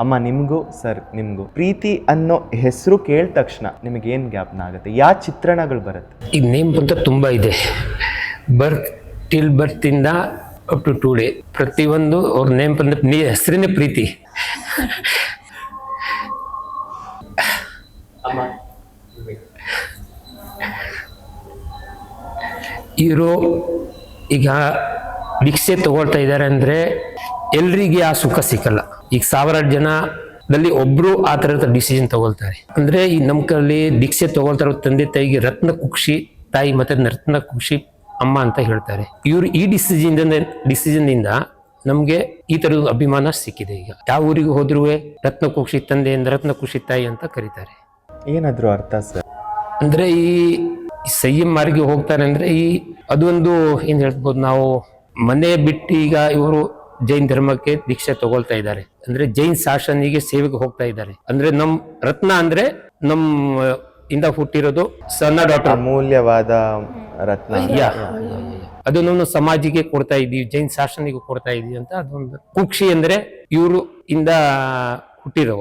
ಅಮ್ಮ ನಿಮಗೂ ಸರ್ ನಿಮಗೂ ಪ್ರೀತಿ ಅನ್ನೋ ಹೆಸರು ಕೇಳಿದ ತಕ್ಷಣ ನಿಮಗೇನು ಜ್ಞಾಪನ ಆಗುತ್ತೆ? ಯಾವ ಚಿತ್ರಣಗಳು ಬರುತ್ತೆ? ಈಗ ನೇಮ್ ಅಂತ ತುಂಬ ಇದೆ. ಬರ್ತಿಂದ ಅಪ್ ಟು ಟುಡೇ ಪ್ರತಿಯೊಂದು ಅವ್ರ ನೇಮ್ ಬಂದ ಹೆಸರೇನೆ ಪ್ರೀತಿ. ಇವರು ಈಗ ಭಿಕ್ಷೆ ತಗೊಳ್ತಾ ಇದ್ದಾರೆ ಅಂದ್ರೆ ಎಲ್ರಿಗೆ ಆ ಸುಖ ಸಿಕ್ಕಲ್ಲ. ಈಗ 1000 ಜನದಲ್ಲಿ ಒಬ್ರು ಆ ತರದ ಡಿಸಿಷನ್ ತಗೊಳ್ತಾರೆ ಅಂದ್ರೆ ಈ ನಮ್ಮ ಕಲ್ಲಿ ಭಿಕ್ಷೆ ತಗೊಳ್ತಾರೋ ತಂದೆ ತಾಯಿಗೆ ರತ್ನ ಕುಕ್ಷಿ ತಾಯಿ ಮತ್ತೆ ರತ್ನ ಕುಕ್ಷಿ ಅಮ್ಮ ಅಂತ ಹೇಳ್ತಾರೆ. ಇವ್ರು ಈ ಡಿಸಿಷನ್ ಇಂದ ನಮ್ಗೆ ಈ ತರದ ಅಭಿಮಾನ ಸಿಕ್ಕಿದೆ. ಈಗ ಯಾವ ಊರಿಗೆ ಹೋದ್ರೂ ರತ್ನ ಕುಕ್ಷಿ ತಂದೆ ರತ್ನ ಕುಕ್ಷಿ ತಾಯಿ ಅಂತ ಕರೀತಾರೆ. ಏನಾದ್ರು ಅರ್ಥ ಸರ್? ಅಂದ್ರೆ ಈ ಸಂಯಮ ಮಾರ್ಗ ಹೋಗ್ತಾರೆ ಅಂದ್ರೆ ಅದೊಂದು ಏನ್ ಹೇಳ್ಬೋದು, ನಾವು ಮನೆ ಬಿಟ್ಟು ಈಗ ಇವರು ಜೈನ್ ಧರ್ಮಕ್ಕೆ ದೀಕ್ಷೆ ತಗೊಳ್ತಾ ಇದ್ದಾರೆ ಅಂದ್ರೆ ಜೈನ್ ಶಾಸನಿಗೆ ಸೇವೆಗೆ ಹೋಗ್ತಾ ಇದ್ದಾರೆ. ಅಂದ್ರೆ ನಮ್ ರತ್ನ ಅಂದ್ರೆ ನಮ್ ಇಂದ ಹುಟ್ಟಿರೋದು ಸಣ್ಣ ಡಾಕ್ಟರ್ ಅಮೂಲ್ಯವಾದ ರತ್ನ. ಅದು ನಾವು ಸಮಾಜಿಗೆ ಕೊಡ್ತಾ ಇದೀವಿ, ಜೈನ್ ಶಾಸನಿಗೆ ಕೊಡ್ತಾ ಇದೀವಿ ಅಂತ ಅದೊಂದು. ಕುಕ್ಷಿ ಅಂದ್ರೆ ಇವರು ಇಂದ ಹುಟ್ಟಿರೋ